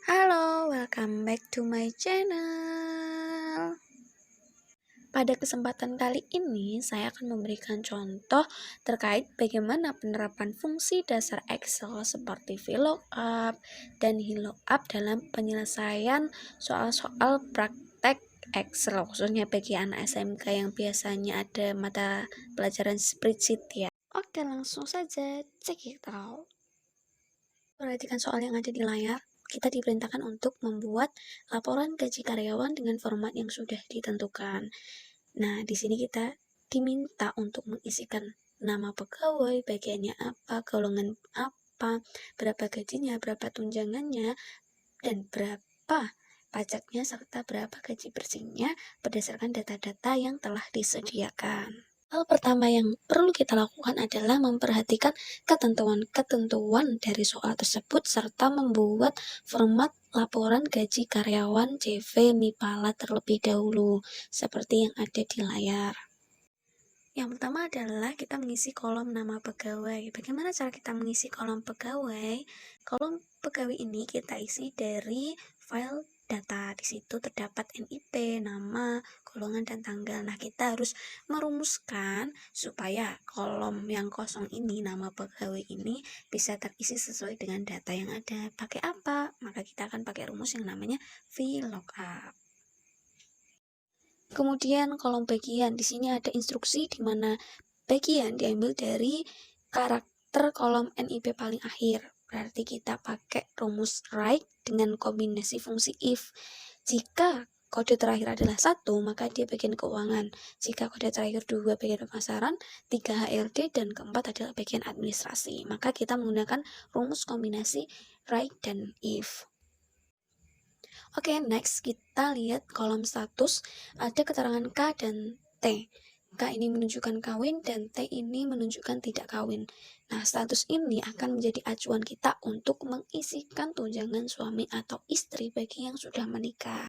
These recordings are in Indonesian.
Halo, welcome back to my channel. Pada kesempatan kali ini, saya akan memberikan contoh terkait bagaimana penerapan fungsi dasar Excel seperti VLOOKUP dan HLOOKUP dalam penyelesaian soal-soal praktek Excel, khususnya bagi anak SMK yang biasanya ada mata pelajaran spreadsheet ya. Oke, langsung saja check it out. Perhatikan soal yang ada di layar. Kita diperintahkan untuk membuat laporan gaji karyawan dengan format yang sudah ditentukan. Nah, di sini kita diminta untuk mengisikan nama pegawai, bagiannya apa, golongan apa, berapa gajinya, berapa tunjangannya, dan berapa pajaknya, serta berapa gaji bersihnya berdasarkan data-data yang telah disediakan. Hal pertama yang perlu kita lakukan adalah memperhatikan ketentuan-ketentuan dari soal tersebut serta membuat format laporan gaji karyawan CV MIPALA terlebih dahulu, seperti yang ada di layar. Yang pertama adalah kita mengisi kolom nama pegawai. Bagaimana cara kita mengisi kolom pegawai? Kolom pegawai ini kita isi dari file data. Di situ terdapat NIP, nama, golongan, dan tanggal. Nah, kita harus merumuskan supaya kolom yang kosong ini, nama pegawai ini, bisa terisi sesuai dengan data yang ada. Pakai apa? Maka kita akan pakai rumus yang namanya VLOOKUP. Kemudian kolom bagian, di sini ada instruksi di mana bagian diambil dari karakter kolom NIP paling akhir. Berarti kita pakai rumus right dengan kombinasi fungsi if. Jika kode terakhir adalah 1, maka dia bagian keuangan. Jika kode terakhir 2, bagian pemasaran, 3 HRD, dan keempat adalah bagian administrasi. Maka kita menggunakan rumus kombinasi right dan if. Oke, next kita lihat kolom status, ada keterangan K dan T. K ini menunjukkan kawin dan T ini menunjukkan tidak kawin. Nah, status ini akan menjadi acuan kita untuk mengisikan tunjangan suami atau istri bagi yang sudah menikah.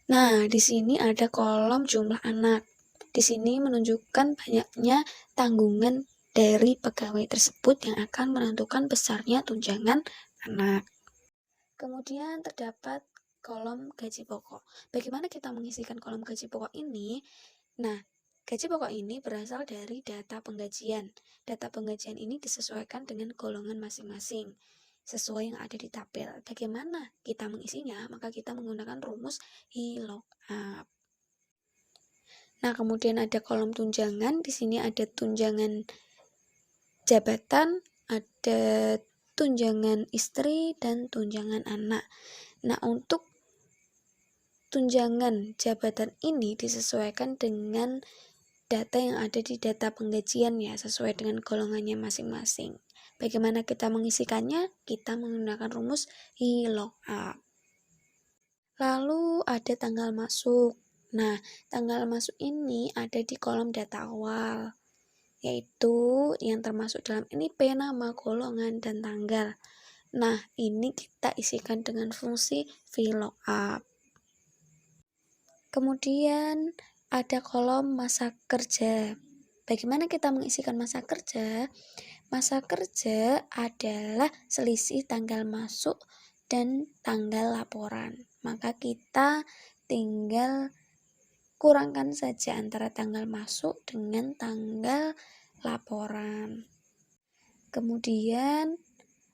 Nah, di sini ada kolom jumlah anak. Di sini menunjukkan banyaknya tanggungan dari pegawai tersebut yang akan menentukan besarnya tunjangan anak. Kemudian terdapat kolom gaji pokok. Bagaimana kita mengisikan kolom gaji pokok ini? Nah, gaji pokok ini berasal dari data penggajian. Data penggajian ini disesuaikan dengan golongan masing-masing, sesuai yang ada di tabel. Bagaimana kita mengisinya? Maka kita menggunakan rumus VLOOKUP. Nah, kemudian ada kolom tunjangan. Di sini ada tunjangan jabatan, ada tunjangan istri, dan tunjangan anak. Nah, untuk tunjangan jabatan ini disesuaikan dengan data yang ada di data penggajian ya, sesuai dengan golongannya masing-masing. Bagaimana kita mengisikannya? Kita menggunakan rumus VLOOKUP. Lalu ada tanggal masuk. Nah, tanggal masuk ini ada di kolom data awal, yaitu yang termasuk dalam NIP, nama, golongan, dan tanggal. Nah, ini kita isikan dengan fungsi VLOOKUP. Kemudian ada kolom masa kerja. Bagaimana kita mengisikan masa kerja? Masa kerja adalah selisih tanggal masuk dan tanggal laporan. Maka kita tinggal kurangkan saja antara tanggal masuk dengan tanggal laporan. Kemudian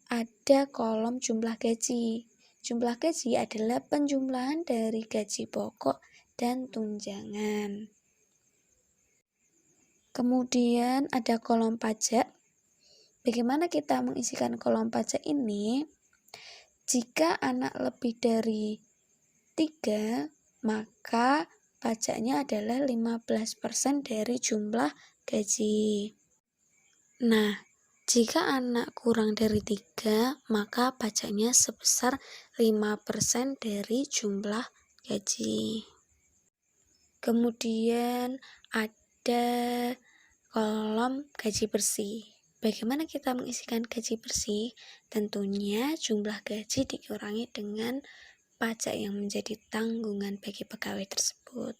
ada kolom jumlah gaji. Jumlah gaji adalah penjumlahan dari gaji pokok dan tunjangan. Kemudian ada kolom pajak. Bagaimana kita mengisikan kolom pajak ini? Jika anak lebih dari 3, maka pajaknya adalah 15% dari jumlah gaji. Nah, jika anak kurang dari 3, maka pajaknya sebesar 5% dari jumlah gaji. Kemudian ada kolom gaji bersih. Bagaimana kita mengisikan gaji bersih? Tentunya jumlah gaji dikurangi dengan pajak yang menjadi tanggungan bagi pegawai tersebut.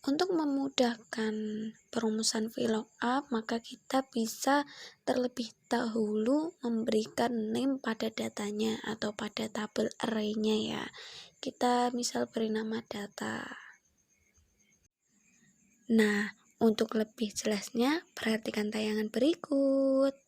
Untuk memudahkan perumusan VLOOKUP, maka kita bisa terlebih dahulu memberikan name pada datanya atau pada tabel array-nya ya. Kita misal beri nama data. Nah, untuk lebih jelasnya, perhatikan tayangan berikut.